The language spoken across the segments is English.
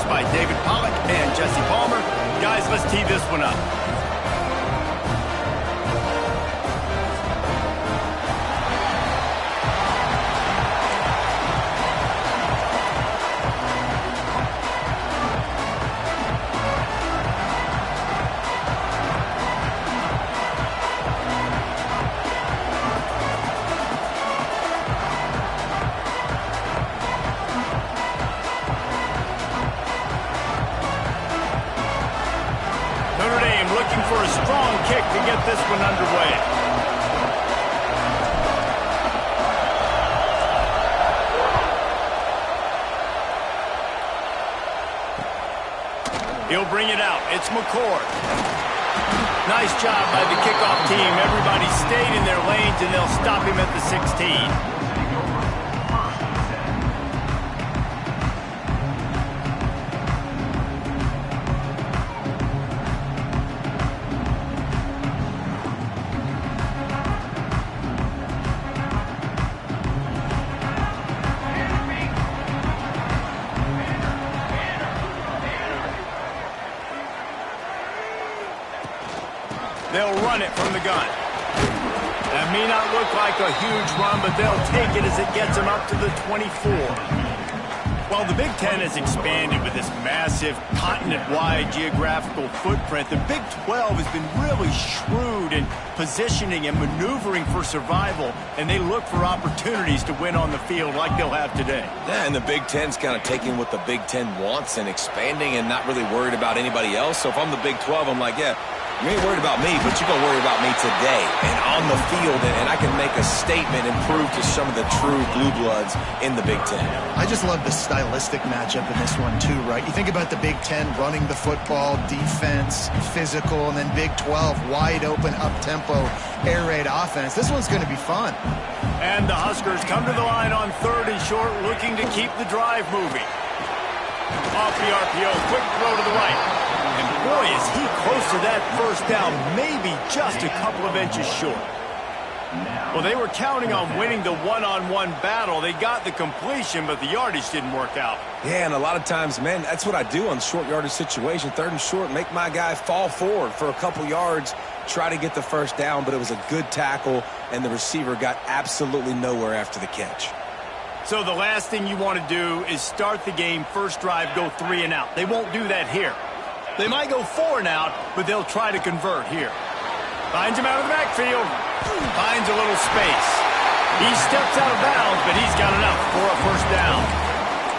release by David Pollock and Jesse Palmer. Guys, let's tee this one up. For a strong kick to get this one underway. He'll bring it out. It's McCord. Nice job by the kickoff team. Everybody stayed in their lanes, and they'll stop him at the 16. They'll run it from the gun. That may not look like a huge run, but they'll take it as it gets them up to the 24. While the Big Ten has expanded with this massive continent-wide geographical footprint, the Big 12 has been really shrewd in positioning and maneuvering for survival, and they look for opportunities to win on the field like they'll have today. Yeah, and the Big Ten's kind of taking what the Big Ten wants and expanding and not really worried about anybody else. So if I'm the Big 12, I'm like, yeah, you ain't worried about me, but you're going to worry about me today and on the field, and I can make a statement and prove to some of the true blue bloods in the Big Ten. I just love the stylistic matchup in this one too, right? You think about the Big Ten running the football, defense, physical, and then Big 12 wide open, up-tempo, air raid offense. This one's going to be fun. And the Huskers come to the line on 3rd and short, looking to keep the drive moving. Off the RPO, quick throw to the right. And boy, is he close to that first down, maybe just a couple of inches short. Well, they were counting on winning the one-on-one battle. They got the completion, but the yardage didn't work out. Yeah, and a lot of times, man, that's what I do on short yardage situation. 3rd and short, make my guy fall forward for a couple yards, try to get the first down, but it was a good tackle, and the receiver got absolutely nowhere after the catch. So the last thing you want to do is start the game, first drive, go 3 and out. They won't do that here. They might go 4 and out, but they'll try to convert here. Finds him out of the backfield. Finds a little space. He steps out of bounds, but he's got enough for a first down.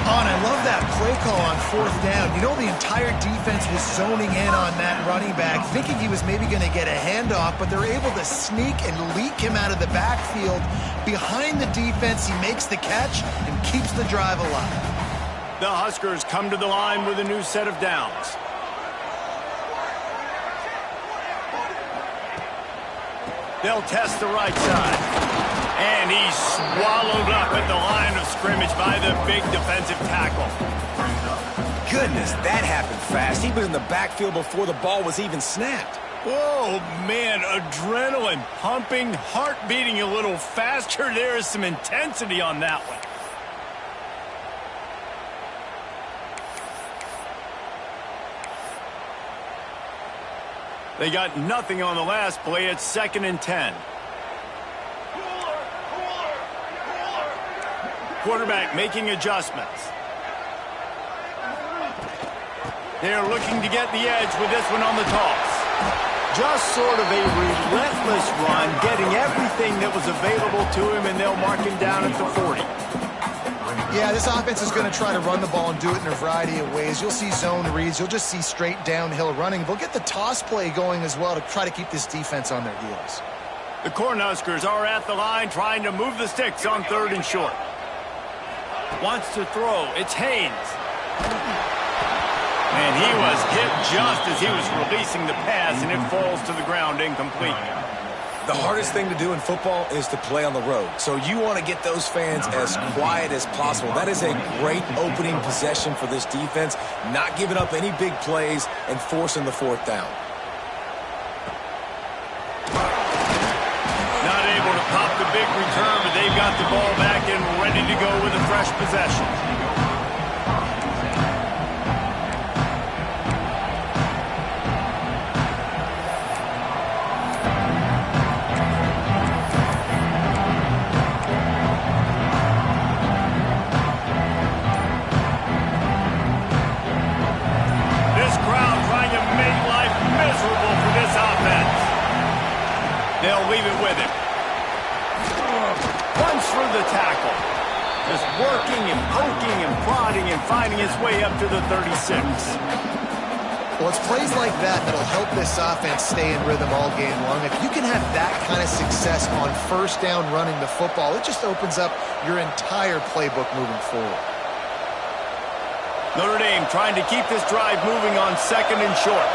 Oh, and I love that play call on 4th down. You know, the entire defense was zoning in on that running back, thinking he was maybe going to get a handoff, but they're able to sneak and leak him out of the backfield. Behind the defense, he makes the catch and keeps the drive alive. The Huskers come to the line with a new set of downs. They'll test the right side. And he's swallowed up at the line of scrimmage by the big defensive tackle. Goodness, that happened fast. He was in the backfield before the ball was even snapped. Oh, man, adrenaline pumping, heart beating a little faster. There is some intensity on that one. They got nothing on the last play. It's 2nd and 10. Quarterback making adjustments. They're looking to get the edge with this one on the toss. Just sort of a relentless run, getting everything that was available to him, and they'll mark him down at the 40. Yeah, this offense is going to try to run the ball and do it in a variety of ways. You'll see zone reads. You'll just see straight downhill running. They'll get the toss play going as well to try to keep this defense on their heels. The Cornhuskers are at the line trying to move the sticks on 3rd and short. Wants to throw. It's Haynes. And he was hit just as he was releasing the pass, and it falls to the ground incomplete. The hardest thing to do in football is to play on the road. So you want to get those fans as quiet as possible. That is a great opening possession for this defense, not giving up any big plays and forcing the 4th down. Not able to pop the big return, but they've got the ball back and ready to go with a fresh possession. they'll leave it with him. Runs through the tackle. Just working and poking and prodding and finding his way up to the 36. Well, it's plays like that that'll help this offense stay in rhythm all game long. If you can have that kind of success on first down running the football, it just opens up your entire playbook moving forward. Notre Dame trying to keep this drive moving on 2nd and short.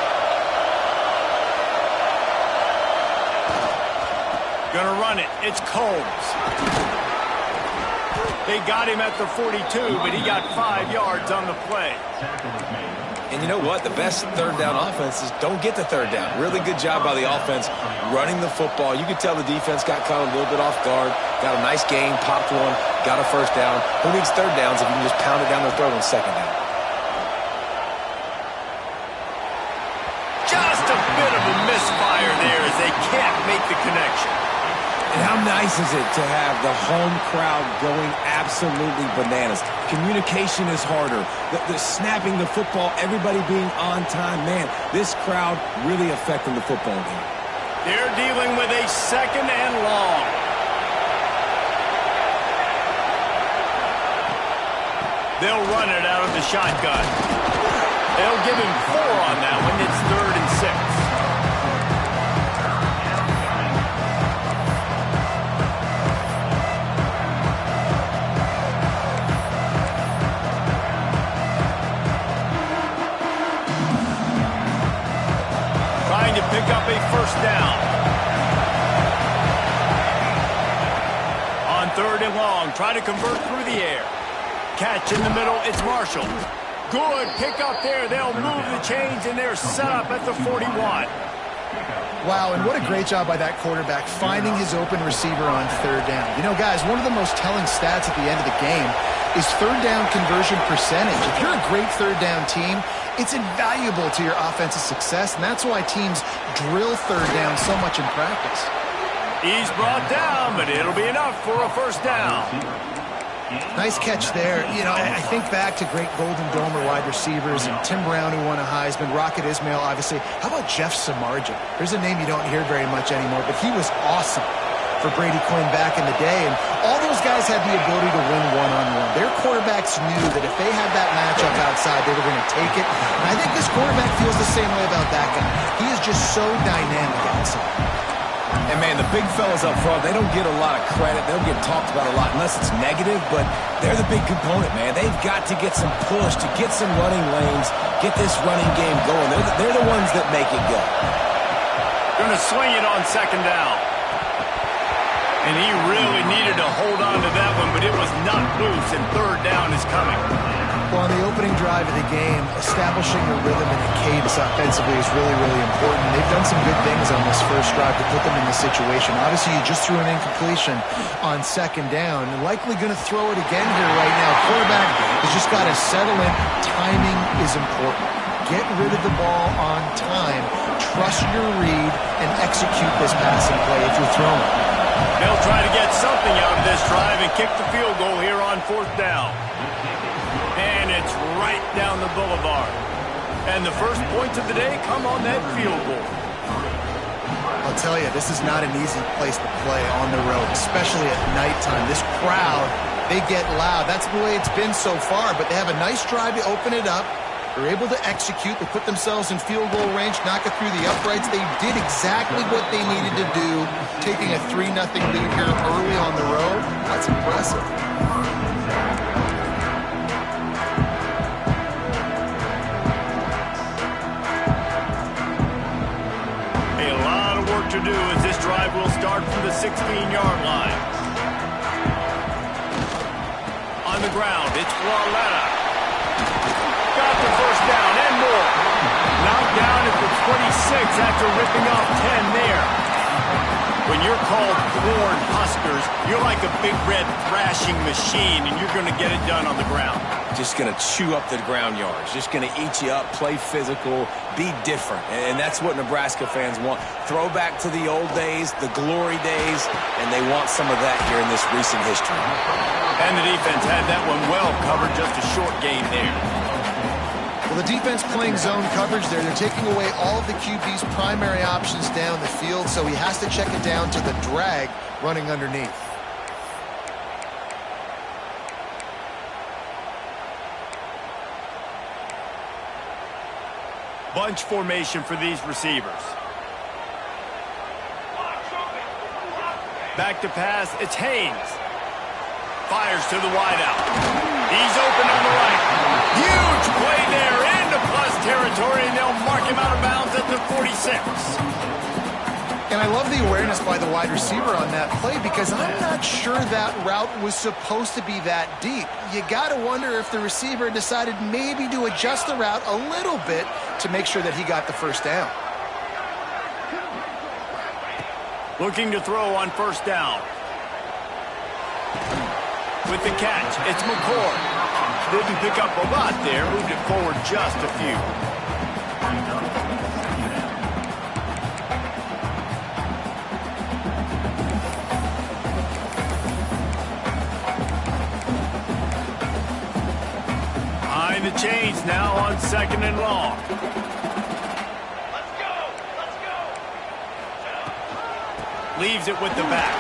Gonna run it. It's Combs. They got him at the 42, but he got 5 yards on the play. And you know what? The best third down offenses don't get the third down. Really good job by the offense running the football. You could tell the defense got caught a little bit off guard. Got a nice gain, popped one, got a first down. Who needs third downs if you can just pound it down their throat on 2nd down? Just a bit of a misfire there as they can't make the connection. And how nice is it to have the home crowd going absolutely bananas? Communication is harder. The snapping the football, everybody being on time. Man, this crowd really affecting the football game. They're dealing with a 2nd and long. They'll run it out of the shotgun. They'll give him 4 on that one. It's 3rd and 6. Pick up a first down. On 3rd and long, try to convert through the air. Catch in the middle, it's Marshall. Good pick up there. They'll move the chains, and they're set up at the 41. Wow, and what a great job by that quarterback finding his open receiver on 3rd down. You know, guys, one of the most telling stats at the end of the game is 3rd down conversion percentage. If you're a great 3rd down team, it's invaluable to your offensive success, and that's why teams drill 3rd down so much in practice. He's brought down, but it'll be enough for a first down. Nice catch there. You know, I think back to great Golden Domer wide receivers and Tim Brown, who won a Heisman, Rocket Ismail, obviously. How about Jeff Samardzija? There's a name you don't hear very much anymore, but he was awesome for Brady Quinn back in the day, and all those guys had the ability to win one-on-one. Their quarterbacks knew that if they had that matchup outside, they were going to take it, and I think this quarterback feels the same way about that guy. He is just so dynamic outside. And, man, the big fellas up front, they don't get a lot of credit. They don't get talked about a lot unless it's negative, but they're the big component, man. They've got to get some push to get some running lanes, get this running game going. They're the ones that make it go. Going to swing it on 2nd down. And he really needed to hold on to that one, but it was knocked loose, and 3rd down is coming. Well, on the opening drive of the game, establishing a rhythm and a cadence offensively is really, really important. They've done some good things on this first drive to put them in this situation. Obviously, you just threw an incompletion on 2nd down, and likely going to throw it again here right now. Quarterback has just got to settle in. Timing is important. Get rid of the ball on time. Trust your read and execute this passing play if you're throwing. They'll try to get something out of this drive and kick the field goal here on 4th down. And it's right down the boulevard. And the first points of the day come on that field goal. I'll tell you, this is not an easy place to play on the road, especially at nighttime. This crowd, they get loud. That's the way it's been so far, but they have a nice drive to open it up. They're able to execute. They put themselves in field goal range, knock it through the uprights. They did exactly what they needed to do, taking a 3-0 lead here early on the road. That's impressive. A lot of work to do as this drive will start from the 16-yard line. On the ground, it's Walletta. Got the first down and more. Knocked down at the 26 after ripping off 10 there. When you're called Corn Huskers, you're like a big red thrashing machine, and you're going to get it done on the ground. Just going to chew up the ground yards. Just going to eat you up, play physical, be different. And that's what Nebraska fans want. Throwback to the old days, the glory days, and they want some of that here in this recent history. And the defense had that one well covered, just a short gain there. Well, The defense playing zone coverage there. They're taking away all of the QB's primary options down the field, so he has to check it down to the drag running underneath. Bunch formation for these receivers. Back to pass, it's Haynes. Fires to the wideout. He's open on the right. Huge play there into plus territory, and they'll mark him out of bounds at the 46. And I love the awareness by the wide receiver on that play because I'm not sure that route was supposed to be that deep. You got to wonder if the receiver decided maybe to adjust the route a little bit to make sure that he got the first down. Looking to throw on first down. With the catch, it's McCord. Didn't pick up a lot there, moved it forward just a few. Behind the chains now on 2nd and long. Leaves it with the back.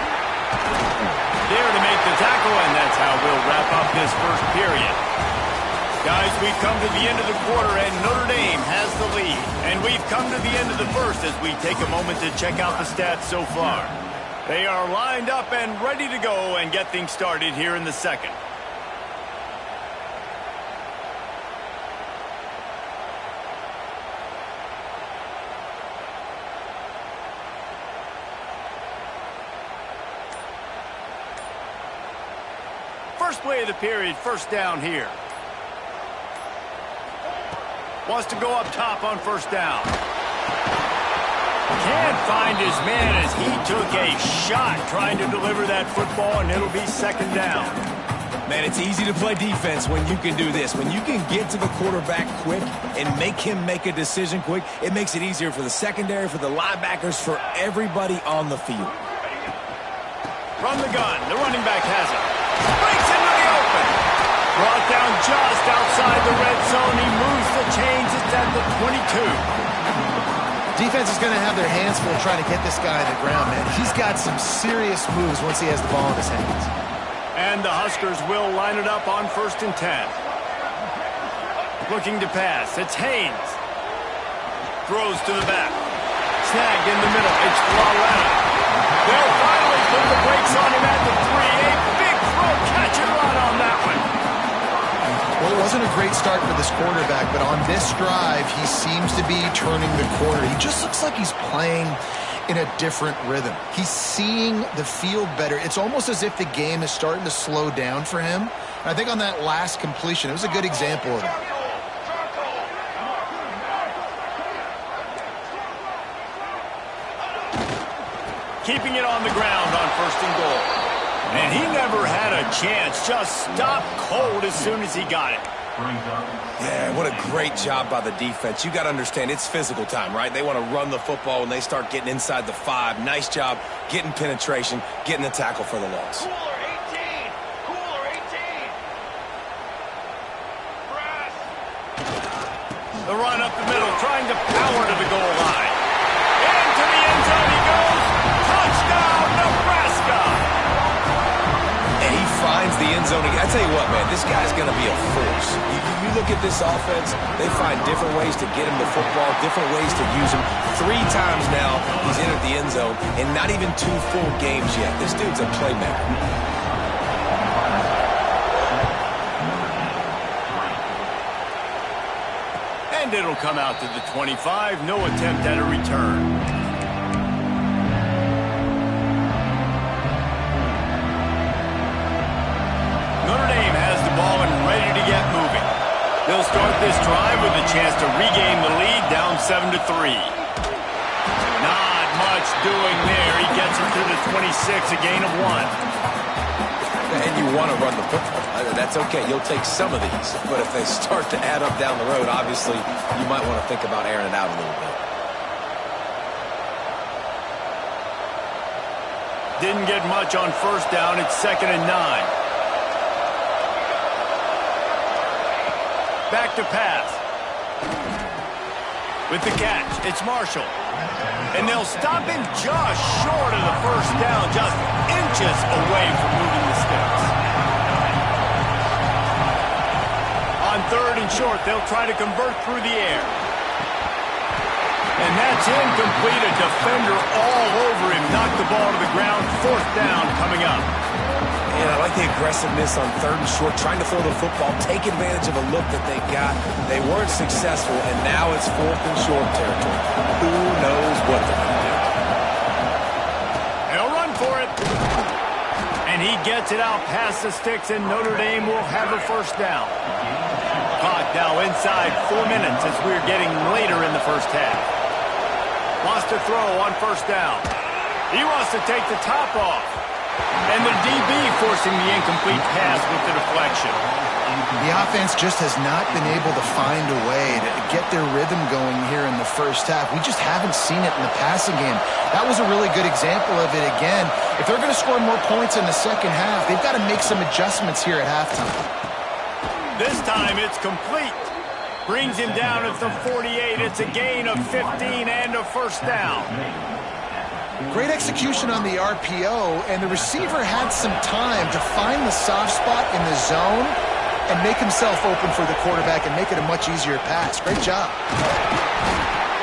There to make the tackle, and that's how we'll wrap up this first period. Guys, we've come to the end of the quarter, and Notre Dame has the lead. And we've come to the end of the first as we take a moment to check out the stats so far. They are lined up and ready to go and get things started here in the second. First play of the period, first down here. Wants to go up top on first down. Can't find his man as he took a shot trying to deliver that football, and it'll be 2nd down. Man, it's easy to play defense when you can do this. When you can get to the quarterback quick and make him make a decision quick, it makes it easier for the secondary, for the linebackers, for everybody on the field. From the gun, the running back has it. Breaks into the open. Brought down just outside the red zone. He moves the chains. It's at the 22. Defense is going to have their hands full trying to get this guy on the ground, man. He's got some serious moves once he has the ball in his hands. And the Huskers will line it up on 1st and 10. Looking to pass. It's Haynes. Throws to the back. Snagged in the middle. It's Floretta. They'll finally put the brakes on him at the 3. A big throw, catch and run on that one. Well, it wasn't a great start for this quarterback, but on this drive, he seems to be turning the corner. He just looks like he's playing in a different rhythm. He's seeing the field better. It's almost as if the game is starting to slow down for him. And I think on that last completion, it was a good example of that. Keeping it on the ground on 1st and goal. And he never had a chance. Just stopped cold as soon as he got it. Yeah, what a great job by the defense. You got to understand, it's physical time, right? They want to run the football when they start getting inside the 5. Nice job getting penetration, getting the tackle for the loss. Cooler 18. Cooler 18. The run up the middle, trying to power to the goal line. Into the end zone he goes. Touchdown, Nebraska. And he finds the end zone again. I tell you what, man, this guy's going to be a force. You look at this offense, they find different ways to get him the football, different ways to use him. 3 times now he's entered the end zone, and not even 2 full games yet. This dude's a playmaker. And it'll come out to the 25. No attempt at a return. Notre Dame has the ball and ready to get moving. They'll start this drive with a chance to regain the lead, down 7-3. Not much doing there. He gets it to the 26, a gain of 1. And you want to run the football. That's okay. You'll take some of these. But if they start to add up down the road, obviously, you might want to think about airing it out a little bit. Didn't get much on first down. It's 2nd and 9. Back to pass. With the catch, it's Marshall. And they'll stop him just short of the first down, just inches away from moving the sticks. On 3rd and short, they'll try to convert through the air. And that's incomplete. A defender all over him. Knocked the ball to the ground. 4th down coming up. And I like the aggressiveness on 3rd and short, trying to throw the football, take advantage of a look that they got. They weren't successful, and now it's 4th and short territory. Who knows what they're going to do? They'll run for it. And he gets it out past the sticks, and Notre Dame will have a 1st down. Clock now inside 4 minutes as we're getting later in the first half. Wants to throw on 1st down. He wants to take the top off. And the DB forcing the incomplete pass with the deflection. The offense just has not been able to find a way to get their rhythm going here in the first half. We just haven't seen it in the passing game. That was a really good example of it again. If they're going to score more points in the second half, they've got to make some adjustments here at halftime. This time it's complete. Brings him down at the 48. It's a gain of 15 and a 1st down. Great execution on the RPO, and the receiver had some time to find the soft spot in the zone and make himself open for the quarterback and make it a much easier pass. Great job.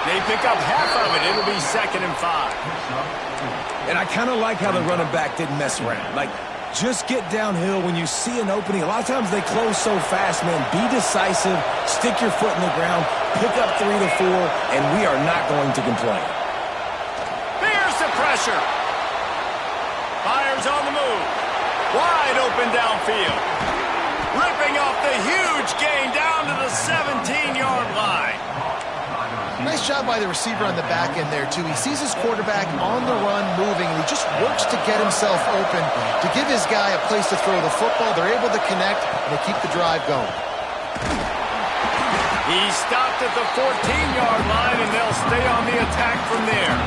They pick up half of it. It'll be 2nd and 5. And I kind of like how the running back didn't mess around. Like, just get downhill when you see an opening. A lot of times they close so fast, man. Be decisive, stick your foot in the ground, pick up 3 to 4, and we are not going to complain. Pressure. Fires on the move. Wide open downfield. Ripping off the huge gain down to the 17-yard line. Nice job by the receiver on the back end there, too. He sees his quarterback on the run moving, and he just works to get himself open to give his guy a place to throw the football. They're able to connect, and they keep the drive going. He stopped at the 14-yard line, and they'll stay on the attack from there.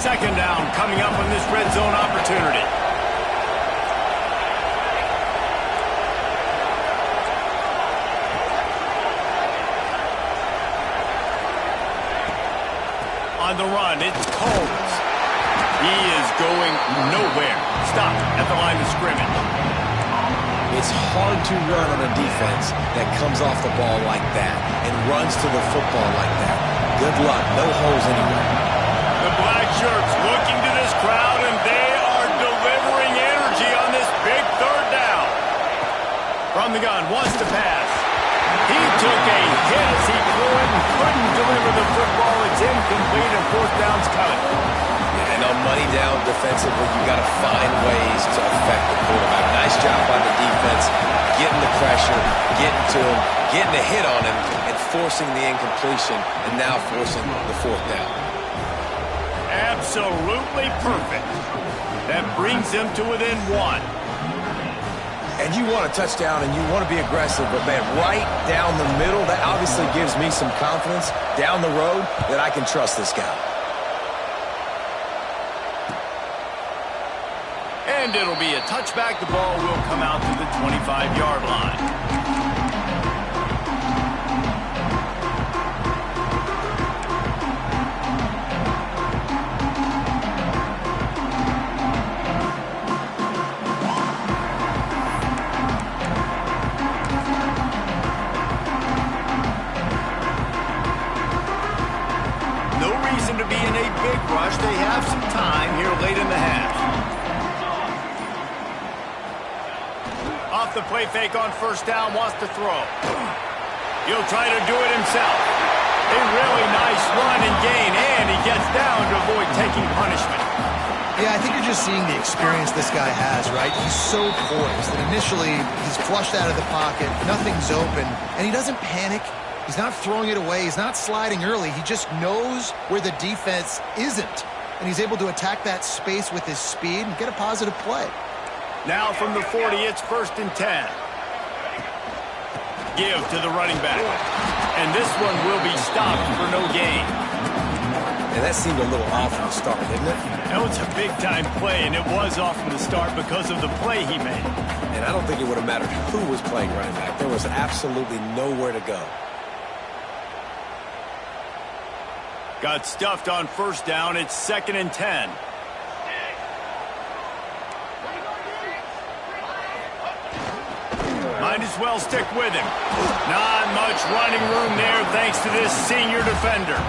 2nd down coming up on this red zone opportunity. On the run, it's Coles. He is going nowhere. Stop at the line of scrimmage. It's hard to run on a defense that comes off the ball like that and runs to the football like that. Good luck. No holes anywhere. The black shirts looking to this crowd, and they are delivering energy on this big 3rd down. From the gun, wants to pass. He took a hit as he threw it and couldn't deliver the football. It's incomplete, and 4th down's coming. And on money down defensively, you got to find ways to affect the quarterback. Nice job by the defense, getting the pressure, getting to him, getting a hit on him, and forcing the incompletion, and now forcing the 4th down. Absolutely perfect. That brings them to within 1. And you want a touchdown and you want to be aggressive, but man, right down the middle, that obviously gives me some confidence down the road that I can trust this guy. And it'll be a touchback. The ball will come out to the 25-yard line. To be in a big rush. They have some time here late in the half. Off the play fake on 1st down, wants to throw. He'll try to do it himself. A really nice run and gain, and he gets down to avoid taking punishment. Yeah, I think you're just seeing the experience this guy has, right? He's so poised that initially he's flushed out of the pocket, nothing's open, and he doesn't panic. He's not throwing it away. He's not sliding early. He just knows where the defense isn't. And he's able to attack that space with his speed and get a positive play. Now from the 40, it's 1st and 10. Give to the running back. And this one will be stopped for no gain. And that seemed a little off from the start, didn't it? That was a big-time play, and it was off from the start because of the play he made. And I don't think it would have mattered who was playing running back. There was absolutely nowhere to go. Got stuffed on first down. It's 2nd and 10. Might as well stick with him. Not much running room there thanks to this senior defender.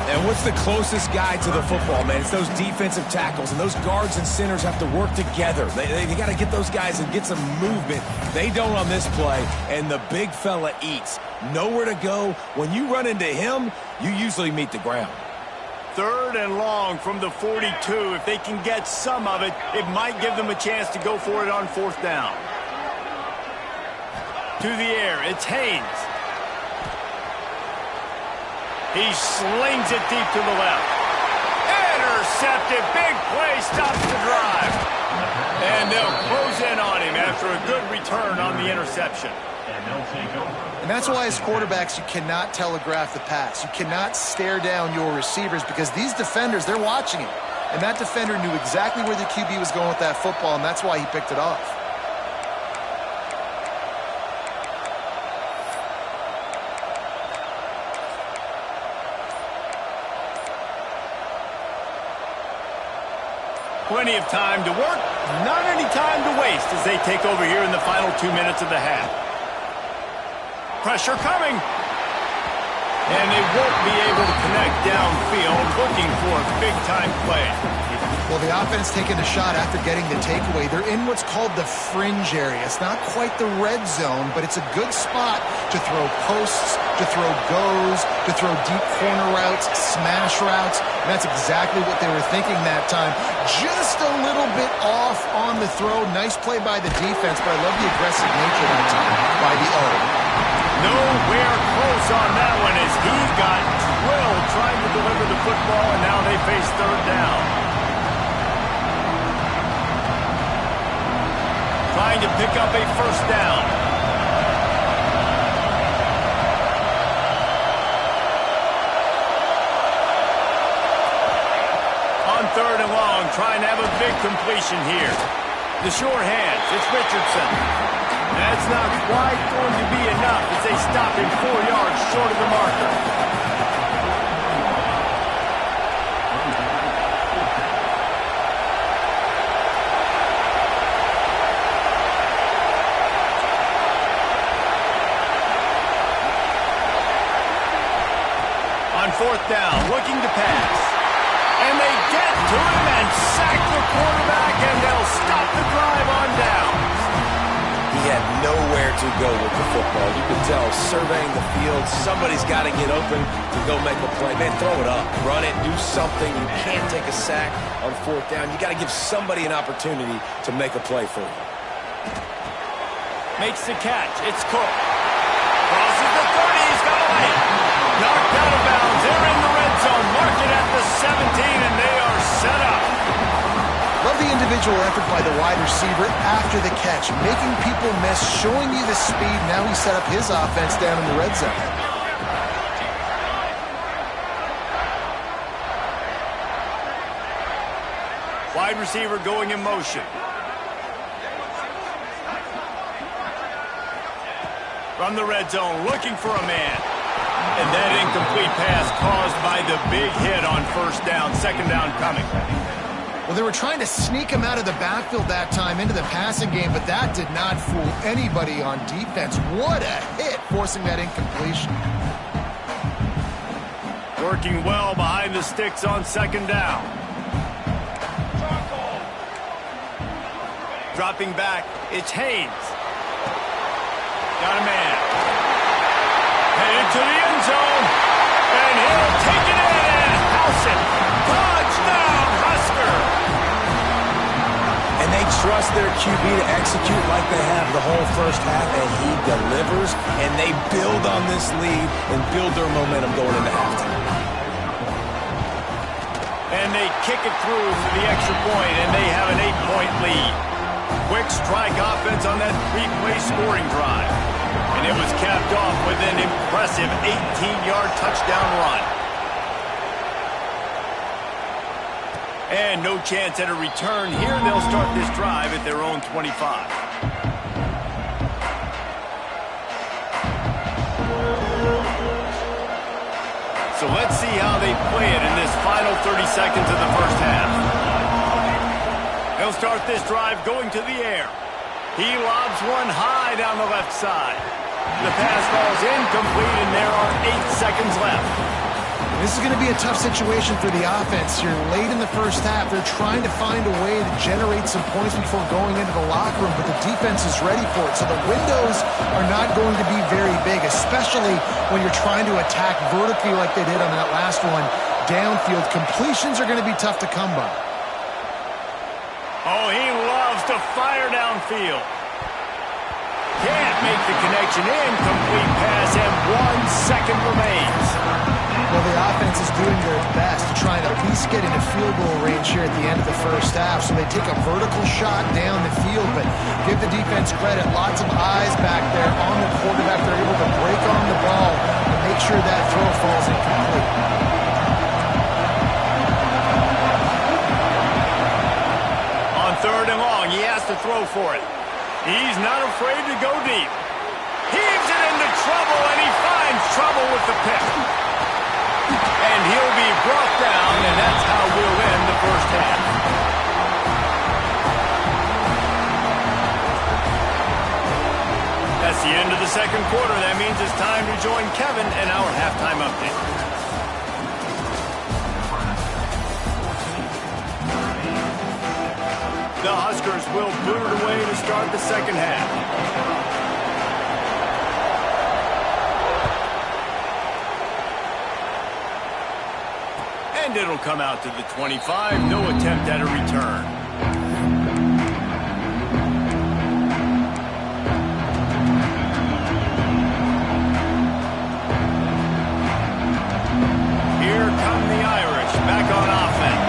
And what's the closest guy to the football, man? It's those defensive tackles, and those guards and centers have to work together. They got to get those guys and get some movement. They don't on this play, and the big fella eats. Nowhere to go. When you run into him, you usually meet the ground. 3rd and long from the 42. If they can get some of it, it might give them a chance to go for it on 4th down. To the air, it's Haynes. He slings it deep to the left. Intercepted, big play, stops the drive. And they'll close in on him after a good return on the interception. And that's why as quarterbacks you cannot telegraph the pass. You cannot stare down your receivers because these defenders, they're watching him. And that defender knew exactly where the QB was going with that football, and that's why he picked it off. Plenty of time to work, not any time to waste as they take over here in the final 2 minutes of the half. Pressure coming. And they won't be able to connect downfield, looking for a big-time play. Well, the offense taking a shot after getting the takeaway. They're in what's called the fringe area. It's not quite the red zone, but it's a good spot to throw posts, to throw goes, to throw deep corner routes, smash routes. And that's exactly what they were thinking that time. Just a little bit off on the throw. Nice play by the defense, but I love the aggressive nature that time by the O. Nowhere close on that one as he got drilled trying to deliver the football, and now they face 3rd down. Trying to pick up a 1st down. On 3rd and long, trying to have a big completion here. The sure hands, it's Richardson. That's not quite going to be enough as they stop him 4 yards short of the marker. On 4th down, looking to pass. And they get to him and sack the quarterback, and they'll stop the drive on down. He had nowhere to go with the football. You could tell, surveying the field, somebody's got to get open to go make a play. Man, throw it up, run it, do something. You can't take a sack on 4th down. You got to give somebody an opportunity to make a play for you. Makes the catch. It's Cook. Crosses the 30. He's got a lane. Knocked out of bounds. They're in the red zone. Mark it at the 17, and they are set up. Love the individual effort by the wide receiver after the catch, making people miss, showing you the speed. Now he set up his offense down in the red zone. Wide receiver going in motion. From the red zone, looking for a man. And that incomplete pass caused by the big hit on 1st down. 2nd down coming. Well, they were trying to sneak him out of the backfield that time into the passing game, but that did not fool anybody on defense. What a hit, forcing that incompletion. Working well behind the sticks on 2nd down. Dropping back, it's Haynes. Got a man. Headed to the end zone. And he'll take it in and house it. Touchdown, Husker. And they trust their QB to execute like they have the whole first half, and he delivers, and they build on this lead and build their momentum going into halftime. And they kick it through for the extra point, and they have an 8-point lead. Quick strike offense on that 3-play scoring drive. And it was capped off with an impressive 18-yard touchdown run. And no chance at a return here. They'll start this drive at their own 25. So let's see how they play it in this final 30 seconds of the first half. They'll start this drive going to the air. He lobs one high down the left side. The pass falls incomplete, and there are 8 seconds left. This is going to be a tough situation for the offense here. Late in the first half, they're trying to find a way to generate some points before going into the locker room, but the defense is ready for it. So the windows are not going to be very big, especially when you're trying to attack vertically like they did on that last one. Downfield completions are going to be tough to come by. Oh, he loves to fire downfield. Can't make the connection. Incomplete pass, and 1 second remains. Well, the offense is doing their best to try and at least get into field goal range here at the end of the first half. So they take a vertical shot down the field, but give the defense credit. Lots of eyes back there on the quarterback. They're able to break on the ball and make sure that throw falls incomplete. On 3rd and long, he has to throw for it. He's not afraid to go deep. Heaves it into trouble, and he finds trouble with the pick. And he'll be brought down, and that's how we'll end the first half. That's the end of the second quarter. That means it's time to join Kevin in our halftime update. The Huskers will boot it away to start the second half. And it'll come out to the 25. No attempt at a return. Here come the Irish back on offense.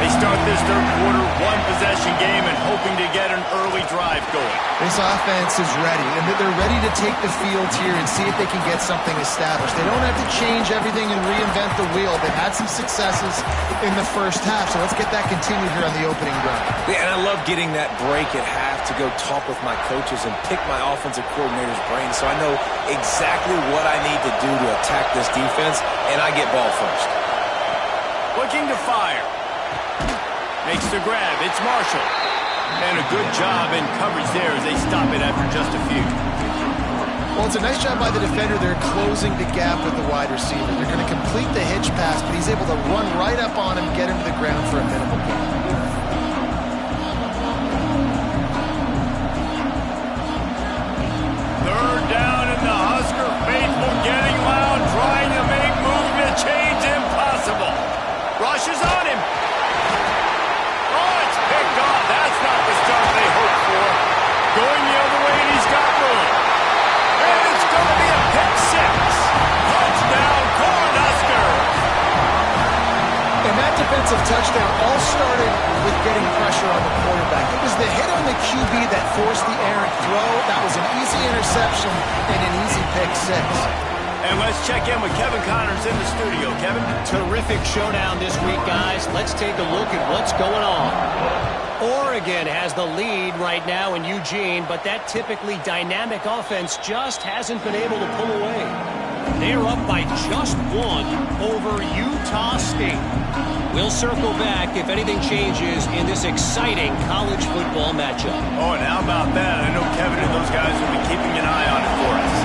They start this third quarter, 1-possession game, and hoping to get an early drive going. This offense is ready, and they're ready to take the field here and see if they can get something established. They don't have to change everything and reinvent the wheel. They've had some successes in the first half, so let's get that continued here on the opening drive. Yeah, and I love getting that break at half to go talk with my coaches and pick my offensive coordinator's brain so I know exactly what I need to do to attack this defense, and I get ball first. Looking to fire. Makes the grab. It's Marshall. And a good job in coverage there as they stop it after just a few. Well, it's a nice job by the defender. They're closing the gap with the wide receiver. They're going to complete the hitch pass, but he's able to run right up on him, get him to the ground for a minimal gain. Third down, and the Husker faithful getting loud, trying to make movement change impossible. Rushes on him. Picked off. That's not the start they hoped for. Going the other way, and he's got room. And it's going to be a pick six. Touchdown, Cornhuskers. And that defensive touchdown all started with getting pressure on the quarterback. It was the hit on the QB that forced the errant throw. That was an easy interception and an easy pick six. And let's check in with Kevin Connors in the studio. Kevin? Terrific showdown this week, guys. Let's take a look at what's going on. Oregon has the lead right now in Eugene, but that typically dynamic offense just hasn't been able to pull away. They're up by just 1 over Utah State. We'll circle back if anything changes in this exciting college football matchup. Oh, and how about that? I know Kevin and those guys will be keeping an eye on it for us.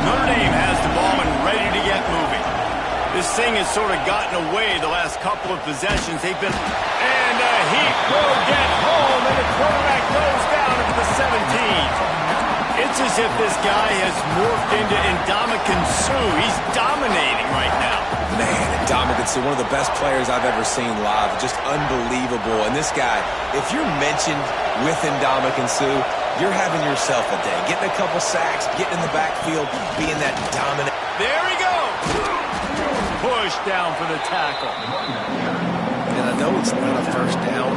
Notre Dame has the ball and ready to get moving. This thing has sort of gotten away the last couple of possessions. They've been... And he will get home, and the quarterback goes down at the 17. It's as if this guy has morphed into Ndamukong Suh. He's dominating right now. Man, Ndamukong Suh, one of the best players I've ever seen live. Just unbelievable. And this guy, if you're mentioned with Ndamukong Suh, you're having yourself a day. Getting a couple sacks, getting in the backfield, being that dominant. There he goes. Push down for the tackle. And I know it's not a first down,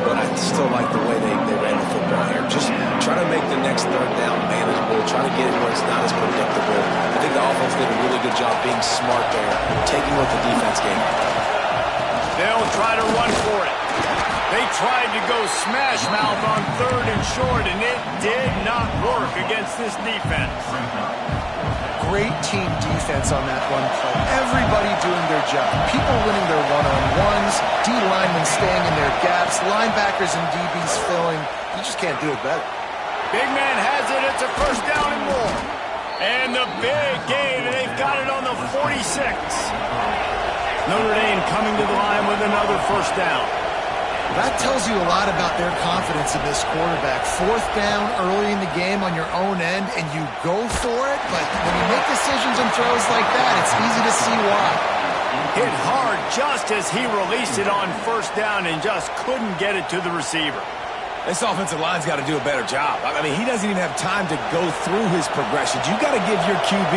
but I still like the way they ran the football here. Just try to make the next third down manageable, try to get it where it's not as predictable. I think the offense did a really good job being smart there, taking what the defense gave. They'll try to run for it. They tried to go smash mouth on 3rd and short, and it did not work against this defense. Great team defense on that run play. Everybody doing their job. People winning their one-on-ones, D-linemen staying in their gaps, linebackers and DBs filling. You just can't do it better. Big man has it. It's a 1st down and more. And the big gain, and they've got it on the 46. Notre Dame coming to the line with another 1st down. That tells you a lot about their confidence in this quarterback. 4th down early in the game on your own end, and you go for it, but when you make decisions and throws like that, it's easy to see why. Hit hard just as he released it on 1st down and just couldn't get it to the receiver. This offensive line's got to do a better job. I mean, he doesn't even have time to go through his progressions. You got to give your QB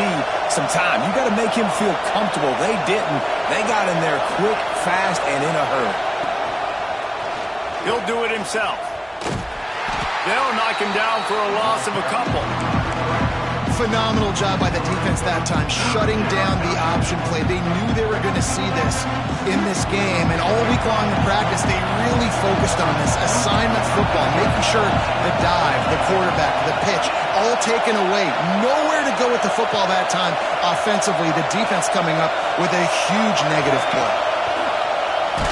some time. You got to make him feel comfortable. They didn't. They got in there quick, fast, and in a hurry. He'll do it himself. They'll knock him down for a loss of a couple. Phenomenal job by the defense that time, shutting down the option play. They knew they were going to see this in this game, and all week long in practice, they really focused on this assignment football, making sure the dive, the quarterback, the pitch, all taken away. Nowhere to go with the football that time offensively. The defense coming up with a huge negative play.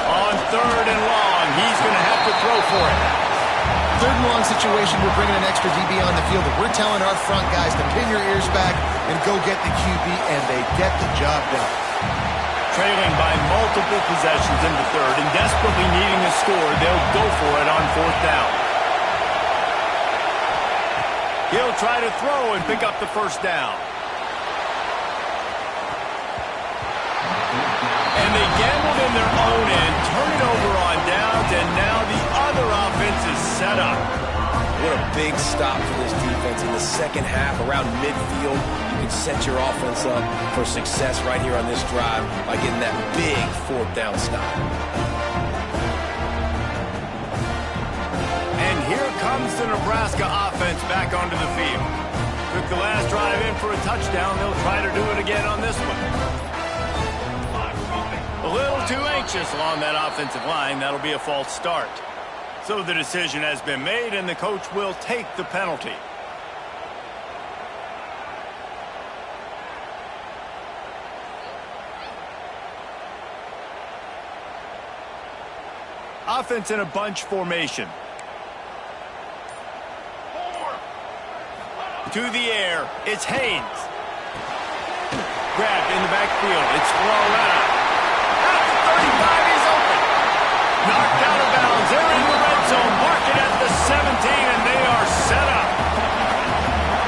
On 3rd and long, he's going to have to throw for it. 3rd and long situation, we're bringing an extra DB on the field, and we're telling our front guys to pin your ears back and go get the QB, and they get the job done. Trailing by multiple possessions in the 3rd and desperately needing a score, they'll go for it on 4th down. He'll try to throw and pick up the 1st down. And they gambled in their own end, turn it over on downs, and now the other offense is set up. What a big stop for this defense in the 2nd half. Around midfield, you can set your offense up for success right here on this drive by getting that big 4th down stop. And here comes the Nebraska offense back onto the field. Took the last drive in for a touchdown. They'll try to do it again on this one. A little too anxious along that offensive line. That'll be a false start. So the decision has been made, and the coach will take the penalty. Offense in a bunch formation. To the air. It's Haynes. Grabbed in the backfield. It's Floretta. 35, he's open. Knocked out of bounds. They're in the red zone. Mark it at the 17, and they are set up.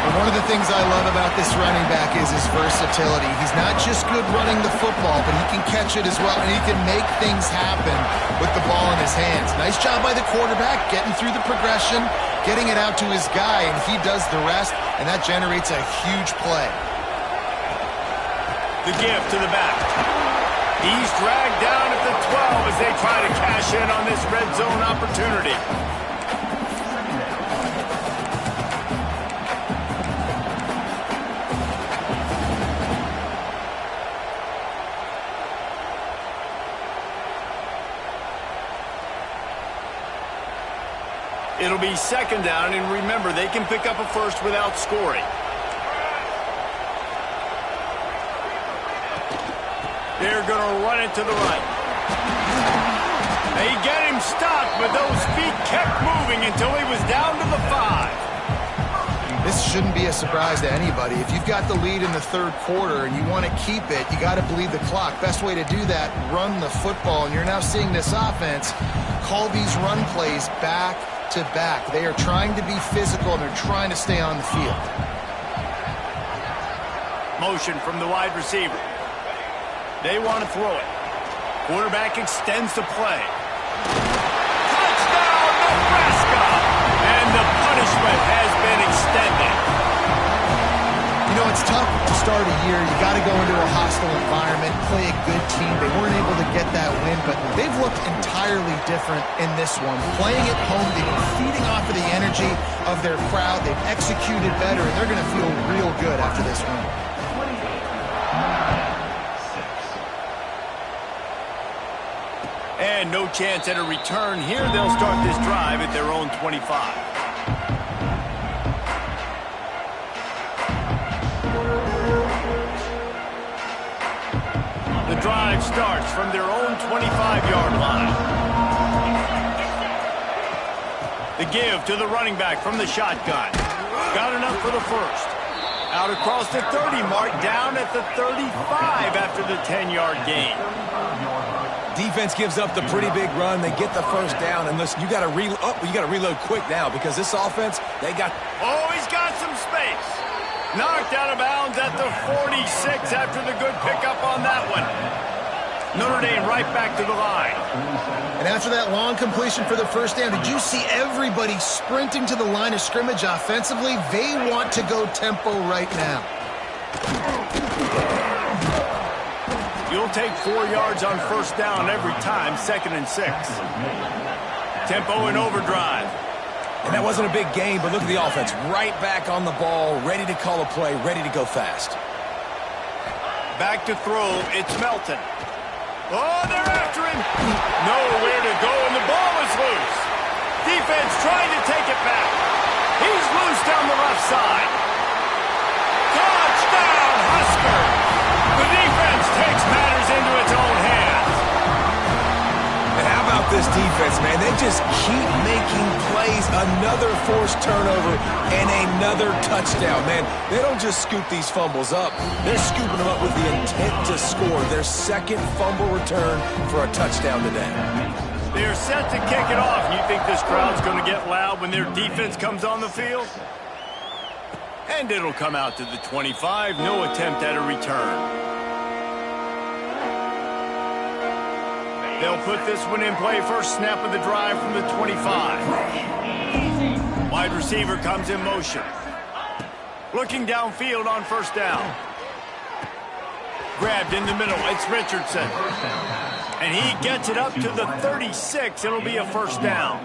And one of the things I love about this running back is his versatility. He's not just good running the football, but he can catch it as well, and he can make things happen with the ball in his hands. Nice job by the quarterback, getting through the progression, getting it out to his guy, and he does the rest, and that generates a huge play. The give to the back. He's dragged down at the 12 as they try to cash in on this red zone opportunity. It'll be 2nd down, and remember, they can pick up a first without scoring. They're going to run it to the right. They get him stopped, but those feet kept moving until he was down to the 5. This shouldn't be a surprise to anybody. If you've got the lead in the 3rd quarter and you want to keep it, you got to bleed the clock. Best way to do that, run the football. And you're now seeing this offense call these run plays back to back. They are trying to be physical, and they're trying to stay on the field. Motion from the wide receiver. They want to throw it. Quarterback extends the play. Touchdown, Nebraska! And the punishment has been extended. You know, it's tough to start a year. You got to go into a hostile environment, play a good team. They weren't able to get that win, but they've looked entirely different in this one. Playing at home, they've been feeding off of the energy of their crowd. They've executed better, and they're going to feel real good after this win. And no chance at a return here. They'll start this drive at their own 25. The drive starts from their own 25-yard line. The give to the running back from the shotgun. Got enough for the first. Out across the 30 mark, down at the 35 after the 10-yard gain. Defense gives up the pretty big run. They get the first down. And listen, you got to reload quick now because this offense, they got... Oh, he's got some space. Knocked out of bounds at the 46 after the good pickup on that one. Notre Dame right back to the line. And after that long completion for the first down, did you see everybody sprinting to the line of scrimmage offensively? They want to go tempo right now. You'll take 4 yards on first down every time, 2nd and 6. Tempo and overdrive. And that wasn't a big gain, but look at the offense. Right back on the ball, ready to call a play, ready to go fast. Back to throw, it's Melton. Oh, they're after him. Nowhere to go, and the ball is loose. Defense trying to take it back. He's loose down the left side. Touchdown, Huskers. The defense takes matters into its own hands. And how about this defense, man? They just keep making plays. Another forced turnover and another touchdown, man. They don't just scoop these fumbles up. They're scooping them up with the intent to score. Their second fumble return for a touchdown today. They're set to kick it off. You think this crowd's going to get loud when their defense comes on the field? And it'll come out to the 25. No attempt at a return. They'll put this one in play. First snap of the drive from the 25. Wide receiver comes in motion. Looking downfield on first down. Grabbed in the middle. It's Richardson. And he gets it up to the 36. It'll be a first down.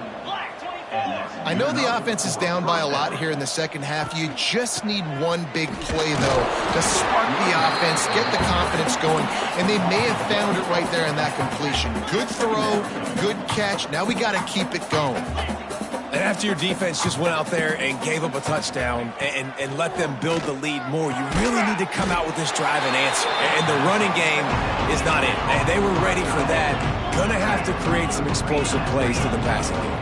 I know the offense is down by a lot here in the second half. You just need one big play, though, to spark the offense, get the confidence going, and they may have found it right there in that completion. Good throw, good catch. Now we got to keep it going. And after your defense just went out there and gave up a touchdown and let them build the lead more, you really need to come out with this drive and answer. And the running game is not it. They were ready for that. Gonna have to create some explosive plays to the passing game.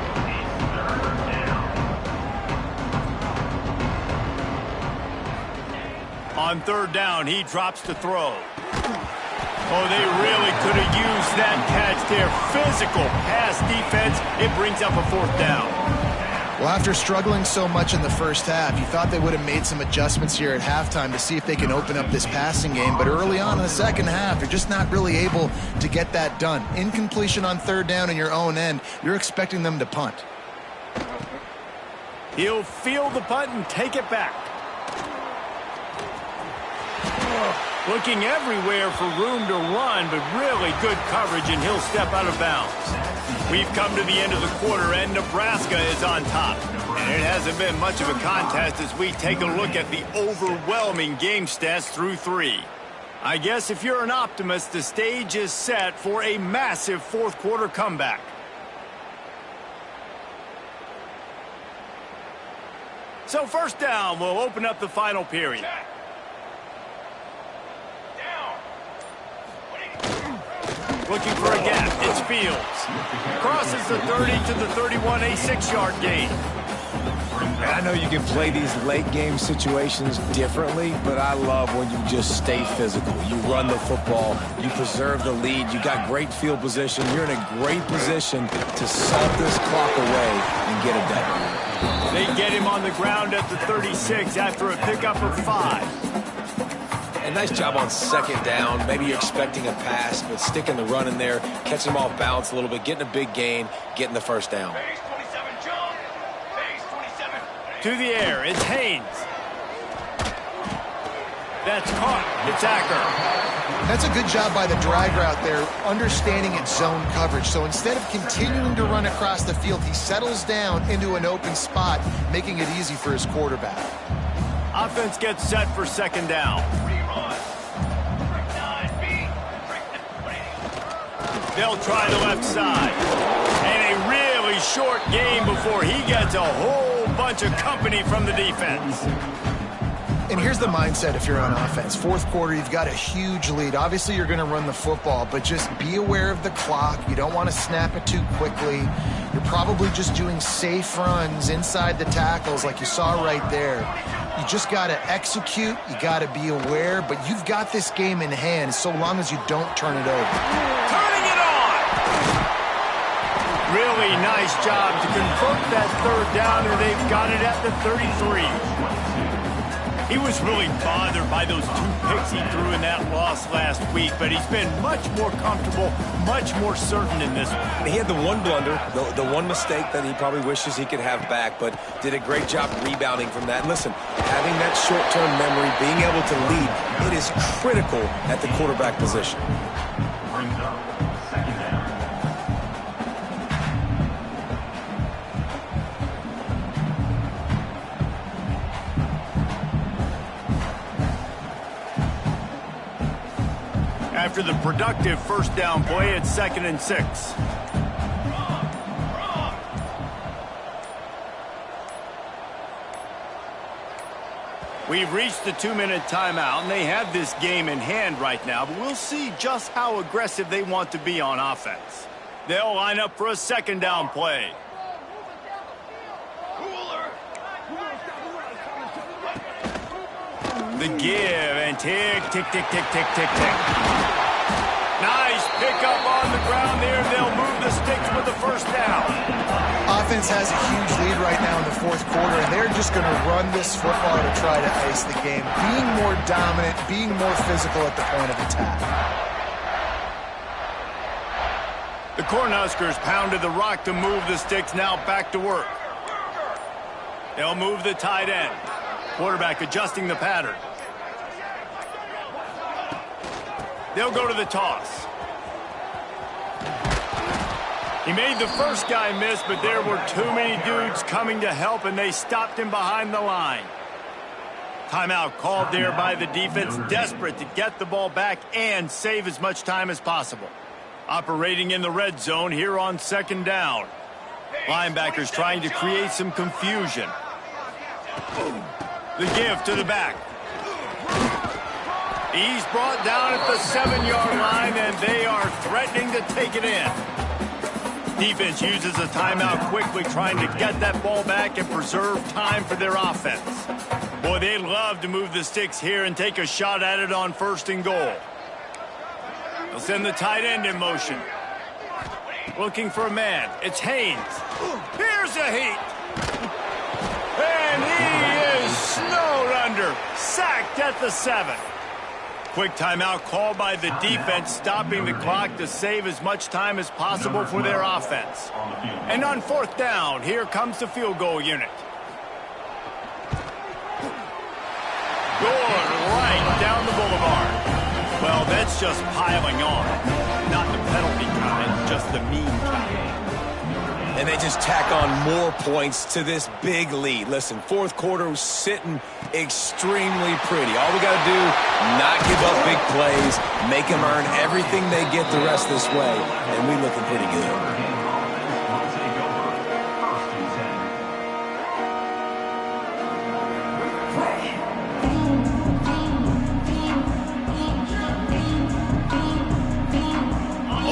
On third down, he drops to throw. Oh, they really could have used that catch there. Physical pass defense. It brings up a fourth down. Well, after struggling so much in the first half, you thought they would have made some adjustments here at halftime to see if they can open up this passing game. But early on in the second half, they're just not really able to get that done. Incompletion on third down in your own end. You're expecting them to punt. He'll field the punt and take it back. Looking everywhere for room to run, but really good coverage, and he'll step out of bounds. We've come to the end of the quarter, and Nebraska is on top. And it hasn't been much of a contest as we take a look at the overwhelming game stats through 3. I guess if you're an optimist, the stage is set for a massive fourth quarter comeback. So first down, we'll open up the final period. Looking for a gap. It's Fields. Crosses the 30 to the 31, a 6-yard gain. And I know you can play these late game situations differently, but I love when you just stay physical. You run the football, you preserve the lead, you got great field position. You're in a great position to salt this clock away and get it done. They get him on the ground at the 36 after a pickup of 5. A nice job on second down. Maybe you're expecting a pass, but sticking the run in there, catching them off balance a little bit, getting a big gain, getting the first down. To the air, it's Haynes. That's caught. It's Acker. That's a good job by the drag route there, understanding its zone coverage. So instead of continuing to run across the field, he settles down into an open spot, making it easy for his quarterback. Offense gets set for second down. They'll try the left side. And a really short game before he gets a whole bunch of company from the defense. And here's the mindset if you're on offense. Fourth quarter, you've got a huge lead. Obviously, you're going to run the football, but just be aware of the clock. You don't want to snap it too quickly. You're probably just doing safe runs inside the tackles like you saw right there. You just got to execute. You got to be aware, but you've got this game in hand so long as you don't turn it over. Turning it on! Really nice job to convert that third down, and they've got it at the 33. He was really bothered by those 2 picks he threw in that loss last week, but he's been much more comfortable, much more certain in this one. He had the one blunder, the one mistake that he probably wishes he could have back, but did a great job rebounding from that. And listen, having that short-term memory, being able to lead, it is critical at the quarterback position. After the productive first down play, it's 2nd and 6. We've reached the 2-minute timeout, and they have this game in hand right now, but we'll see just how aggressive they want to be on offense. They'll line up for a 2nd down play. The give and tick, tick, tick, tick, tick, tick, tick. Nice pickup on the ground there. They'll move the sticks with the first down. Offense has a huge lead right now in the fourth quarter, and they're just going to run this football to try to ice the game. Being more dominant, being more physical at the point of attack. The Cornhuskers pounded the rock to move the sticks. Now back to work. They'll move the tight end. Quarterback adjusting the pattern. They'll go to the toss. He made the first guy miss, but there were too many dudes coming to help, and they stopped him behind the line. Timeout called there by the defense, desperate to get the ball back and save as much time as possible. Operating in the red zone here on 2nd down. Linebackers trying to create some confusion. The give to the back. He's brought down at the 7-yard line, and they are threatening to take it in. Defense uses a timeout quickly, trying to get that ball back and preserve time for their offense. Boy, they'd love to move the sticks here and take a shot at it on 1st and goal. They'll send the tight end in motion. Looking for a man. It's Haynes. Here's a heat. And he is snowed under. Sacked at the 7. Quick timeout called by the defense, stopping the clock to save as much time as possible for their offense. And on 4th down, here comes the field goal unit. Good right down the boulevard. Well, that's just piling on. Not the penalty kind, just the mean kind. And they just tack on more points to this big lead. Listen, fourth quarter was sitting extremely pretty. All we got to do, not give up big plays, make them earn everything they get the rest of this way, and we looking pretty good.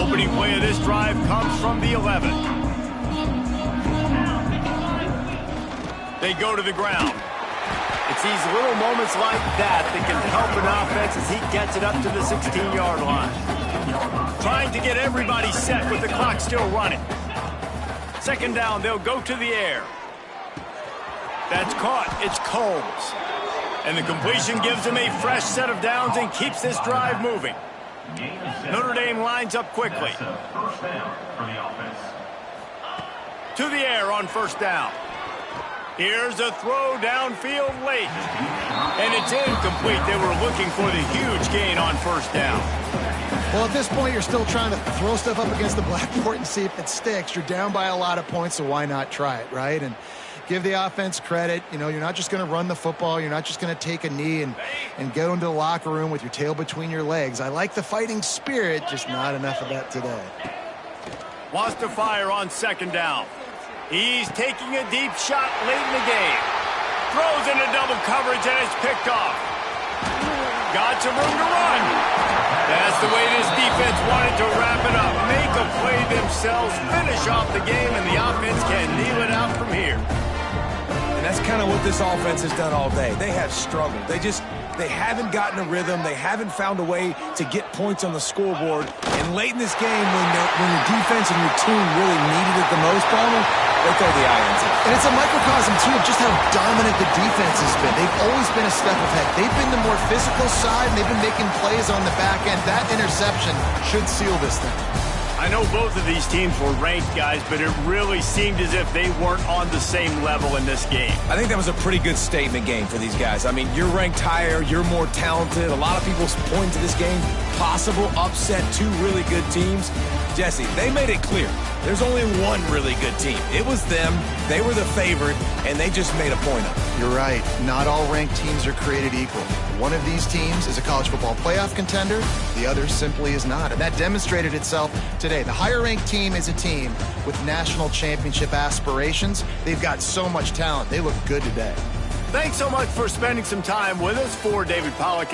Opening play of this drive comes from the 11. They go to the ground. It's these little moments like that that can help an offense as he gets it up to the 16-yard line. Trying to get everybody set with the clock still running. 2nd down, they'll go to the air. That's caught. It's Combs. And the completion gives him a fresh set of downs and keeps this drive moving. Notre Dame lines up quickly. To the air on 1st down. Here's a throw downfield late. And it's incomplete. They were looking for the huge gain on 1st down. Well, at this point, you're still trying to throw stuff up against the blackboard and see if it sticks. You're down by a lot of points, so why not try it, right? And give the offense credit. You know, you're not just going to run the football. You're not just going to take a knee and go into the locker room with your tail between your legs. I like the fighting spirit, just not enough of that today. Wants to fire on second down. He's taking a deep shot late in the game. Throws into double coverage and it's picked off. Got some room to run. That's the way this defense wanted to wrap it up. Make a play themselves, finish off the game, and the offense can kneel it out from here. And that's kind of what this offense has done all day. They have struggled. They haven't gotten a rhythm. They haven't found a way to get points on the scoreboard. And late in this game, when your defense and your team really needed it the most, Palmer, they throw the irons in. And it's a microcosm, too, of just how dominant the defense has been. They've always been a step ahead. They've been the more physical side, and they've been making plays on the back end. That interception should seal this thing. I know both of these teams were ranked, guys, but it really seemed as if they weren't on the same level in this game. I think that was a pretty good statement game for these guys. I mean, you're ranked higher, you're more talented. A lot of people point to this game, possible upset, two really good teams. Jesse, they made it clear. There's only one really good team. It was them. They were the favorite, and they just made a point of it. You're right. Not all ranked teams are created equal. One of these teams is a college football playoff contender. The other simply is not. And that demonstrated itself today. The higher-ranked team is a team with national championship aspirations. They've got so much talent. They look good today. Thanks so much for spending some time with us. For David Pollack